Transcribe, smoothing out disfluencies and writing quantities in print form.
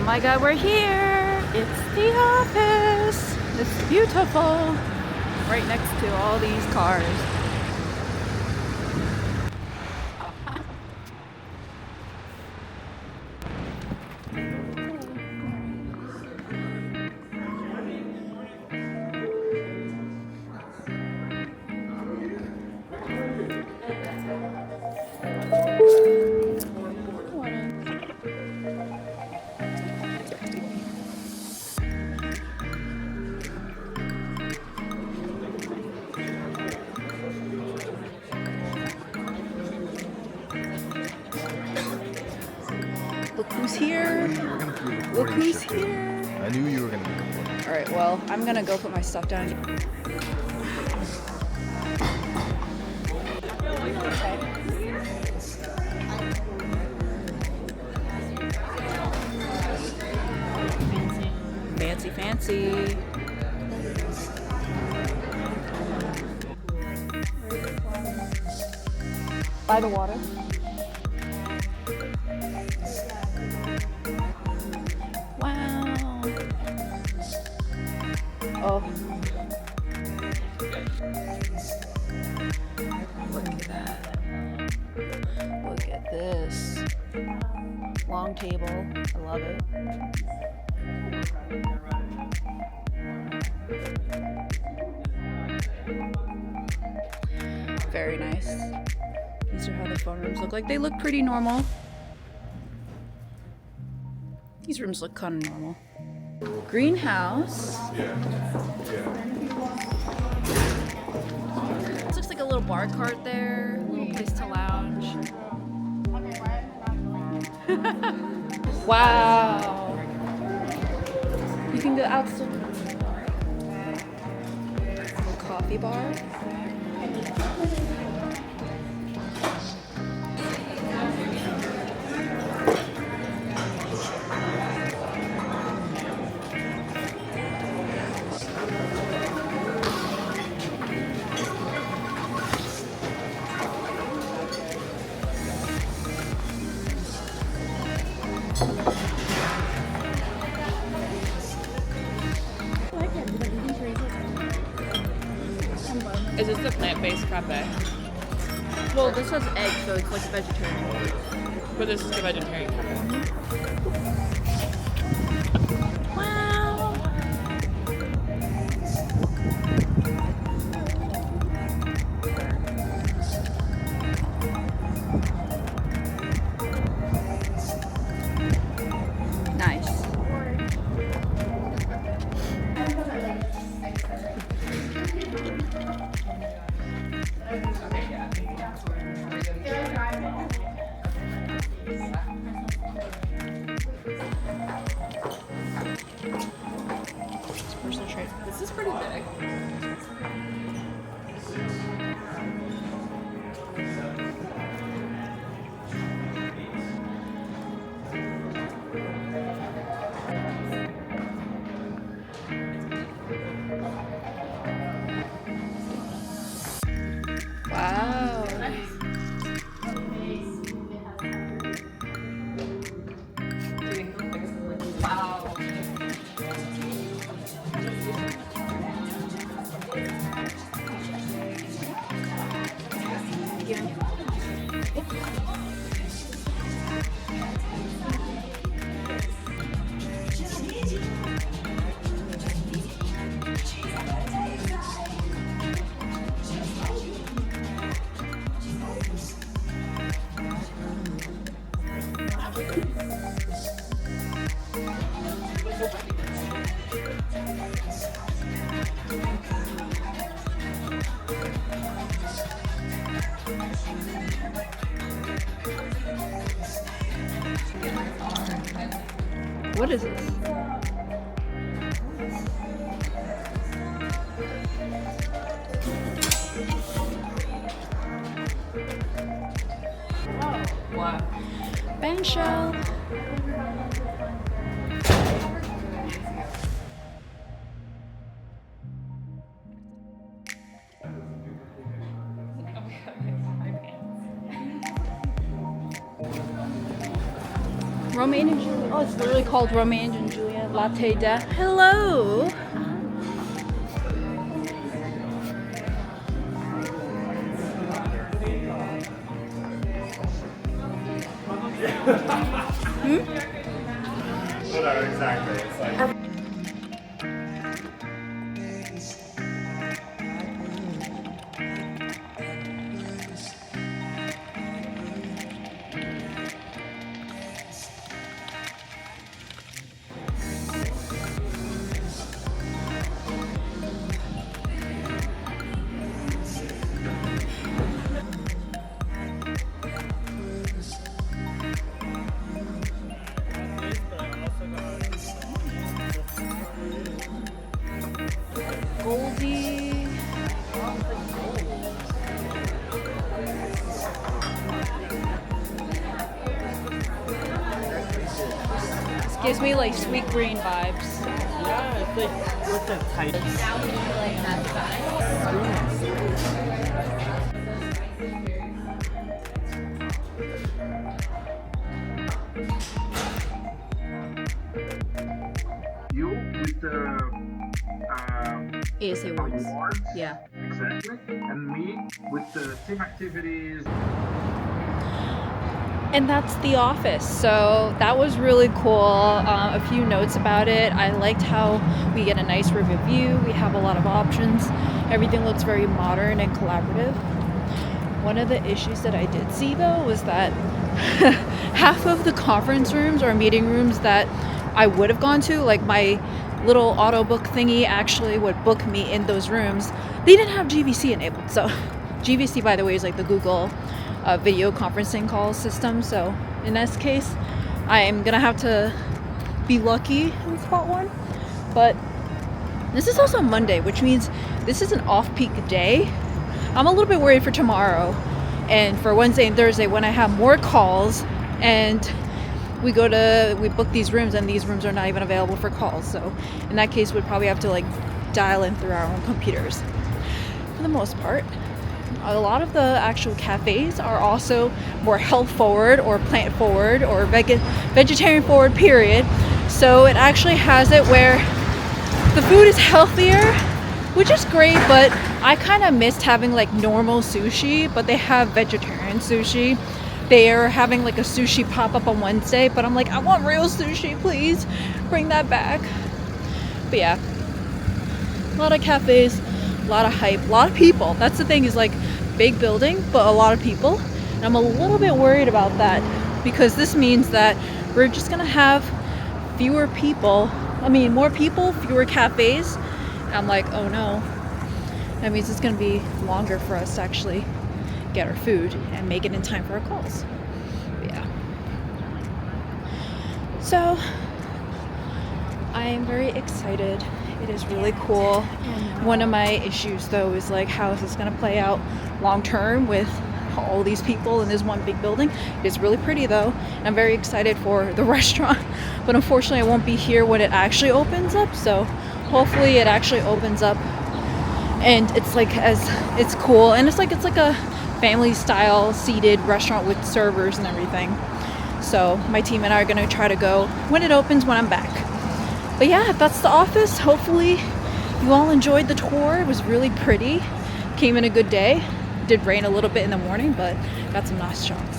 my god, we're here! It's the office! It's beautiful! Right next to all these cars. Look who's here. Look who's here. I knew you were going to be recording. Alright, well, I'm gonna go put my stuff down. Fancy, fancy. By the water. Wow. Oh. Look at that. Look at this. Long table. I love it. Very nice. These are how the phone rooms look like. They look pretty normal. These rooms look kind of normal. Greenhouse. This looks like a little bar cart there. A little place to lounge. Wow. You can go outside. Little coffee bar. Is this the plant-based cafe? Well, this has eggs, so it's like vegetarian. But this is the vegetarian cafe. Wow. Nice. This is pretty big. Wow. Wow. What is this? What? Band shell. Romaine and Juliet. Oh, it's literally called Romeo and Juliet Latte de. Hello. Exactly. It's like Goldie. This gives me like sweet green vibes. yeah, it's like with the tight. You with the ASA words. awards, Yeah. exactly, and me with the team activities. And that's the office. So that was really cool. A few notes about it. I liked how we get a nice river view. We have a lot of options. Everything looks very modern and collaborative. One of the issues that I did see though was that half of the conference rooms or meeting rooms that I would have gone to, like my little auto book thingy actually would book me in those rooms. They didn't have GVC enabled. So GVC, by the way, is like the Google video conferencing call system. So in this case, I am gonna have to be lucky in spot one. But this is also Monday, which means this is an off-peak day. I'm a little bit worried for tomorrow and for Wednesday and Thursday when I have more calls and we book these rooms and these rooms are not even available for calls. So in that case, we'd probably have to like dial in through our own computers. For the most part, a lot of the actual cafes are also more health forward or plant forward or vegetarian forward, period. So it actually has it where the food is healthier, which is great, but I kind of missed having like normal sushi, but they have vegetarian sushi. They are having like a sushi pop up on Wednesday, but I'm like, I want real sushi, please bring that back. But yeah, a lot of cafes, a lot of hype, a lot of people. That's the thing, is like big building, but a lot of people. And I'm a little bit worried about that because this means that we're just gonna have fewer people. I mean, more people, fewer cafes. And I'm like, oh no. That means it's gonna be longer for us to actually get our food and make it in time for our calls. But yeah. So I am very excited. It is really cool. One of my issues though is like, how is this gonna play out long term with all these people in this one big building? It's really pretty though. I'm very excited for the restaurant, but unfortunately I won't be here when it actually opens up. So hopefully it actually opens up and it's like it's cool, and it's like a family style seated restaurant with servers and everything. So my team and I are gonna try to go when it opens when I'm back. But yeah, that's the office. Hopefully you all enjoyed the tour. It was really pretty. Came in a good day. It did rain a little bit in the morning, but got some nice shots.